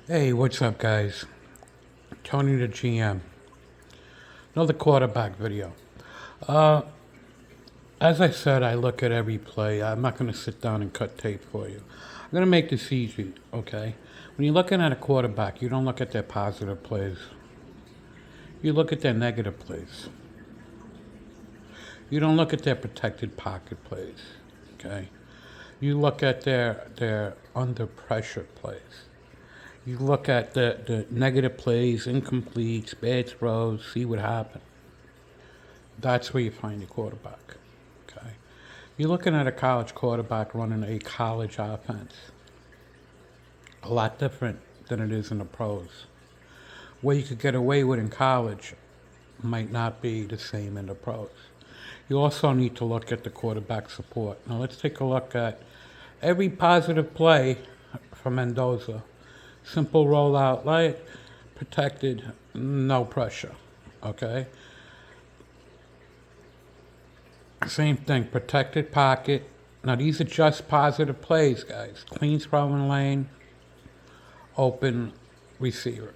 Hey, what's up, guys? Tony the GM. Another quarterback video. Uh, as I said, I look at every play. I'm not going to sit down and cut tape for you. I'm going to make this easy, okay? When you're looking at a quarterback, you don't look at their positive plays. You look at their negative plays. You don't look at their protected pocket plays, okay? You look at their under pressure plays. You look at the negative plays, incompletes, bad throws, see what happened. That's where you find your quarterback. Okay. You're looking at a college quarterback running a college offense. A lot different than it is in the pros. What you could get away with in college might not be the same in the pros. You also need to look at the quarterback support. Now let's take a look at every positive play for Mendoza. Simple rollout, light, protected, no pressure. Okay? Same thing, protected pocket. Now these are just positive plays, guys. Clean throwing lane, open receiver.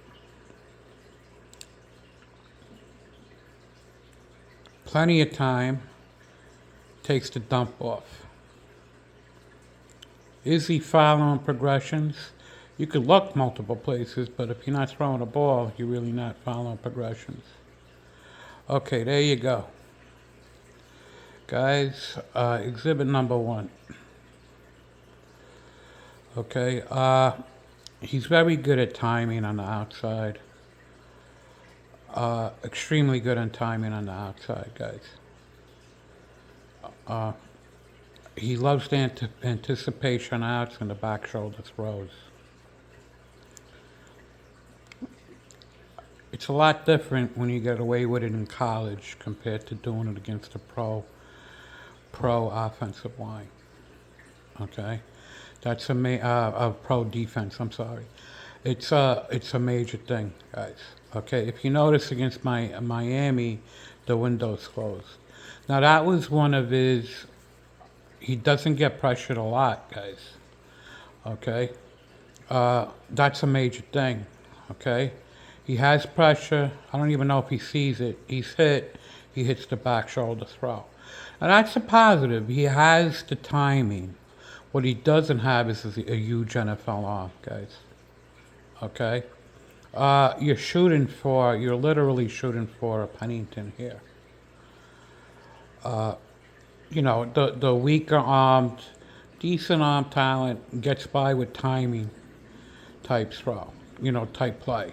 Plenty of time, takes the dump off. Is he following progressions? You could look multiple places, but if you're not throwing a ball, you're really not following progressions. Okay, there you go. Guys, exhibit number 1. Okay, he's very good at timing on the outside. Extremely good on timing on the outside, guys. He loves the anticipation outs and the back shoulder throws. It's a lot different when you get away with it in college compared to doing it against a pro offensive line. Okay, that's a pro defense. I'm sorry. It's a major thing, guys. Okay, if you notice against Miami, the window's closed. Now that was one of his. He doesn't get pressured a lot, guys. Okay, that's a major thing. Okay, he has pressure. I don't even know if he sees it. He's hit. He hits the back shoulder throw. And that's a positive. He has the timing. What he doesn't have is a huge NFL arm, guys. Okay? You're literally shooting for a Pennington here. The weaker armed, decent arm talent gets by with timing type throw, type play.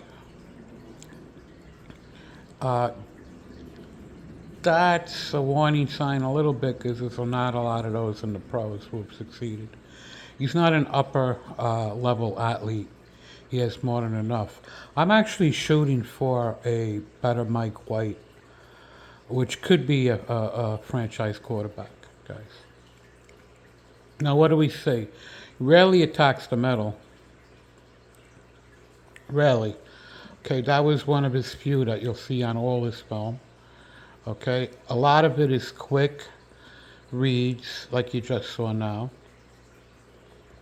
That's a warning sign a little bit because there's not a lot of those in the pros who have succeeded. He's not an upper level athlete. He has more than enough. I'm actually shooting for a better Mike White, which could be a franchise quarterback, guys. Now, what do we see? Rarely attacks the middle. Rarely. Okay, that was one of his few that you'll see on all his film. Okay, a lot of it is quick reads, like you just saw now.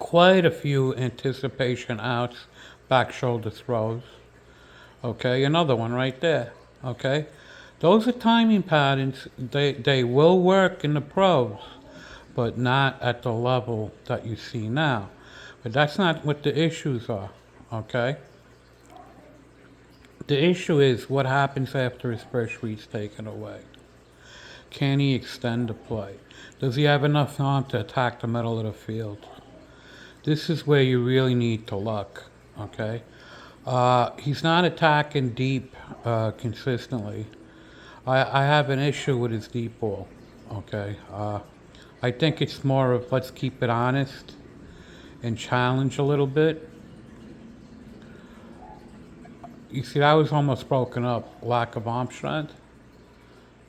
Quite a few anticipation outs, back shoulder throws. Okay, another one right there. Okay, those are timing patterns. They will work in the pros, but not at the level that you see now. But that's not what the issues are. Okay. The issue is what happens after his first read's taken away. Can he extend the play? Does he have enough arm to attack the middle of the field? This is where you really need to look, okay? He's not attacking deep consistently. I have an issue with his deep ball, okay? I think it's more of let's keep it honest and challenge a little bit. You see, that was almost broken up, lack of arm strength.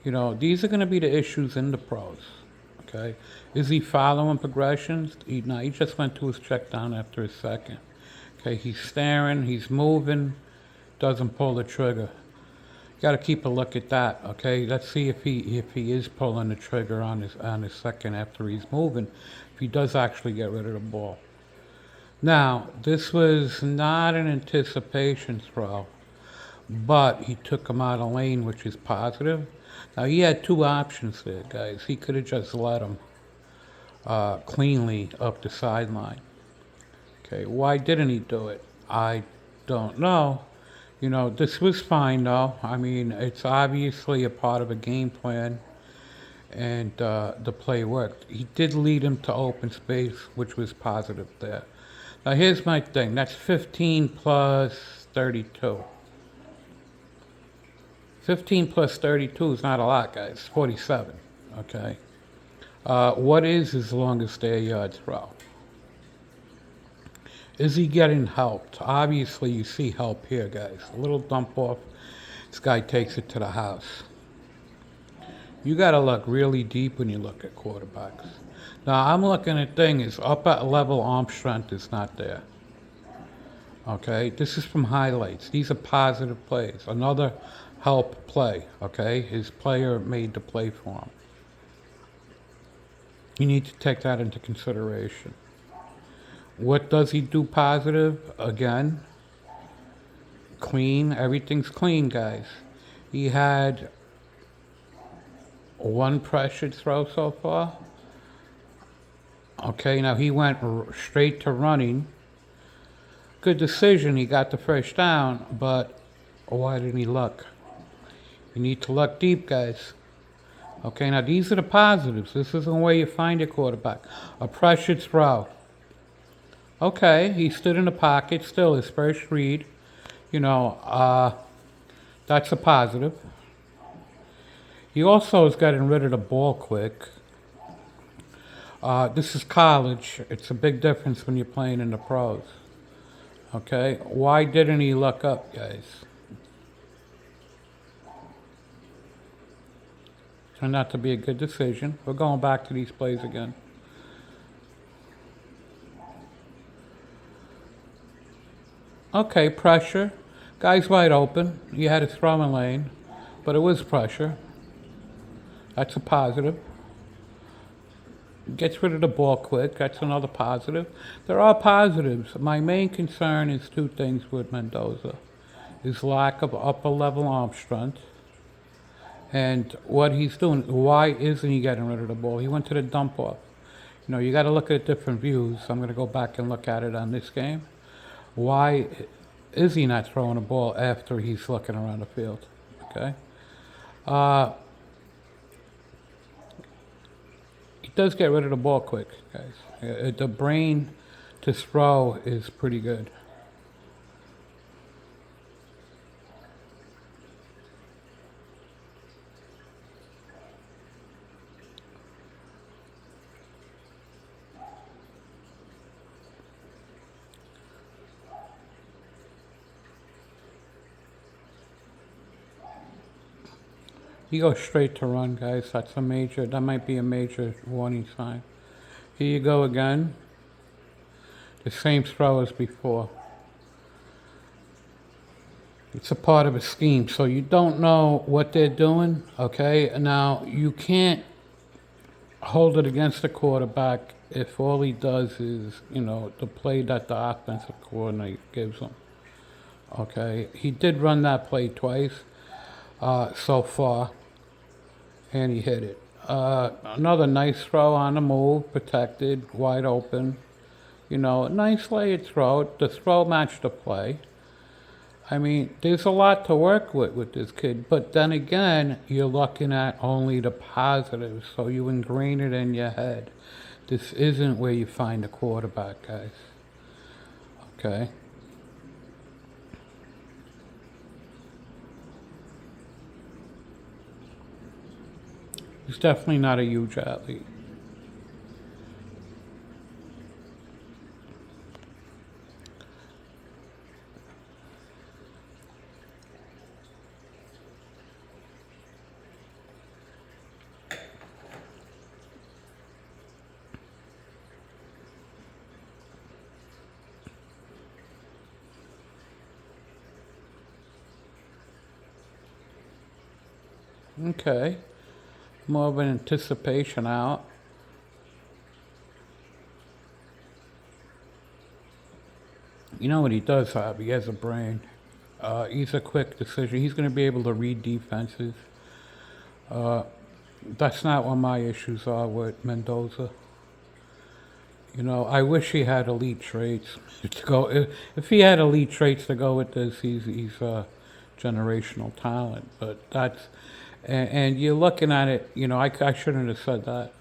These are going to be the issues in the pros, okay? Is he following progressions? He just went to his check down after his second. Okay, he's staring, he's moving, doesn't pull the trigger. You got to keep a look at that, okay? Let's see if he is pulling the trigger on his second after he's moving, if he does actually get rid of the ball. Now, this was not an anticipation throw, but he took him out of lane, which is positive. Now, he had two options there, guys. He could have just let him cleanly up the sideline. Okay, why didn't he do it? I don't know. You know, this was fine, though. I mean, it's obviously a part of a game plan, and the play worked. He did lead him to open space, which was positive there. Now, here's my thing. That's 15 plus 32. 15 plus 32 is not a lot, guys. 47, okay? What is his longest air yard throw? Is he getting helped? Obviously, you see help here, guys. A little dump off. This guy takes it to the house. You got to look really deep when you look at quarterbacks. Now, I'm looking at things. Upper level arm strength is not there. Okay, this is from highlights. These are positive plays. Another help play. Okay, his player made the play for him. You need to take that into consideration. What does he do positive? Again, clean. Everything's clean, guys. He had one pressured throw so far. Okay, now he went straight to running. Good decision. He got the first down, but why didn't he look? You need to look deep, guys. Okay, now these are the positives. This isn't where you find your quarterback. A pressured throw. Okay, he stood in the pocket, still his first read. You know, that's a positive. He also is getting rid of the ball quick. This is college. It's a big difference when you're playing in the pros. Okay, why didn't he look up, guys? Turned out to be a good decision. We're going back to these plays again. Okay, pressure. Guy's wide open. You had a throwing lane, but it was pressure. That's a positive. Gets rid of the ball quick. That's another positive. There are positives. My main concern is two things with Mendoza. His lack of upper level arm strength and what he's doing. Why isn't he getting rid of the ball? He went to the dump off. You know, you got to look at different views. I'm going to go back and look at it on this game. Why is he not throwing a ball after he's looking around the field? Okay. He does get rid of the ball quick, guys. The brain to throw is pretty good. He goes straight to run, guys. That might be a major warning sign. Here you go again. The same throw as before. It's a part of a scheme, so you don't know what they're doing, okay? Now, you can't hold it against the quarterback if all he does is, you know, the play that the offensive coordinator gives him, okay? He did run that play twice so far, and he hit it. Another nice throw on the move, protected, wide open. You know, nice layered throw. The throw matched the play. I mean, there's a lot to work with this kid, but then again, you're looking at only the positives, so you ingrain it in your head. This isn't where you find a quarterback, guys. Okay? He's definitely not a huge athlete. Okay. More of an anticipation out. You know what he does have? He has a brain. He's a quick decision. He's going to be able to read defenses. That's not what my issues are with Mendoza. You know, I wish he had elite traits to go. If he had elite traits to go with this, he's a generational talent. But that's, and you're looking at it. You know, I shouldn't have said that.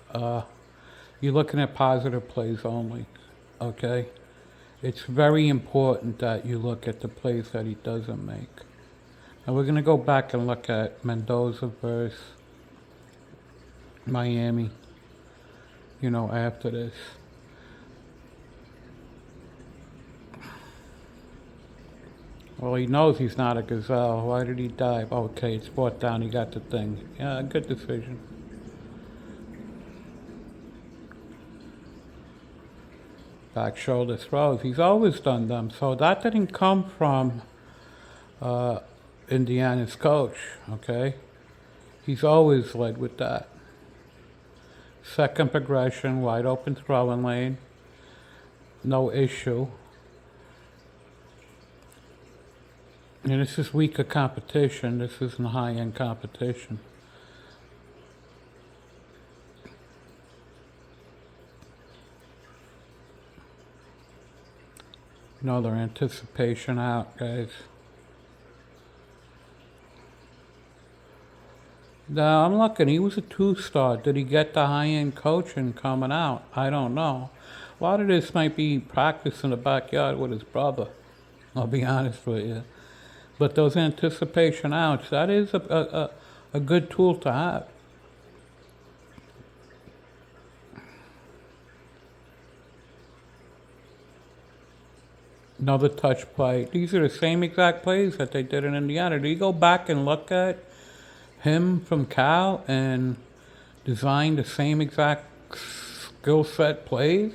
You're looking at positive plays only. Okay, it's very important that you look at the plays that he doesn't make. And we're gonna go back and look at Mendoza versus Miami. You know, after this. Well, he knows he's not a gazelle. Why did he dive? Okay, it's brought down. He got the thing. Yeah, good decision. Back shoulder throws. He's always done them. So that didn't come from Indiana's coach, okay? He's always led with that. Second progression, wide open throwing lane. No issue. And this is weaker competition. This isn't high-end competition. Another anticipation out, guys. Now, I'm looking. He was a two-star. Did he get the high-end coaching coming out? I don't know. A lot of this might be practice in the backyard with his brother. I'll be honest with you. But those anticipation outs, that is a good tool to have. Another touch play. These are the same exact plays that they did in Indiana. Do you go back and look at him from Cal and design the same exact skill set plays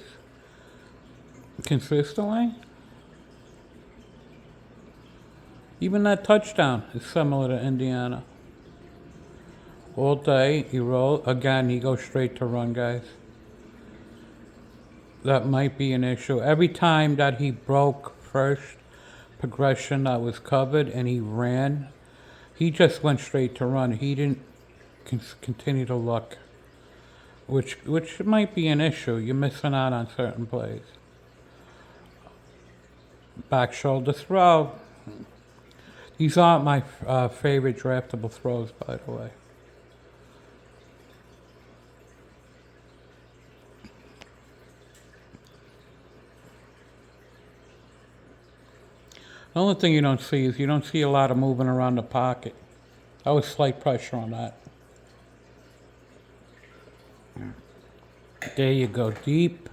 consistently? Even that touchdown is similar to Indiana. All day, he rolls. Again, he goes straight to run, guys. That might be an issue. Every time that he broke first progression that was covered and he ran, he just went straight to run. He didn't continue to look, which might be an issue. You're missing out on certain plays. Back shoulder throw. These aren't my favorite draftable throws, by the way. The only thing you don't see is you don't see a lot of moving around the pocket. That was slight pressure on that. There you go, deep.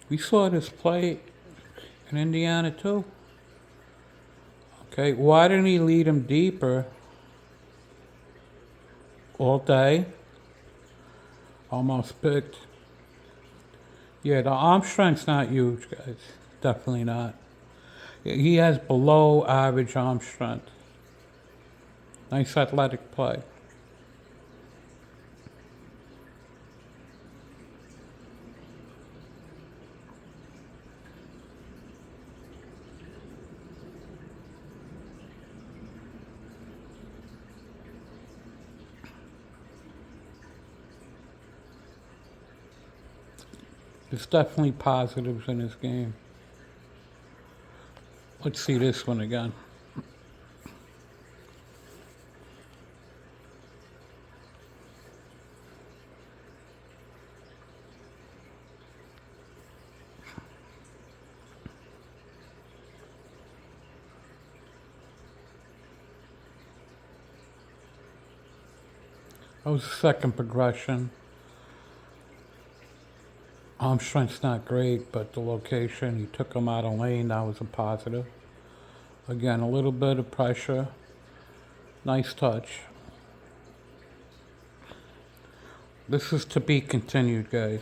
We saw this play in Indiana too. Okay, why didn't he lead him deeper all day? Almost picked. Yeah, the arm strength's not huge, guys. Definitely not. He has below average arm strength. Nice athletic play. There's definitely positives in this game. Let's see this one again. That was the second progression. Arm strength's not great, but the location, he took him out of lane, that was a positive. Again, a little bit of pressure. Nice touch. This is to be continued, guys.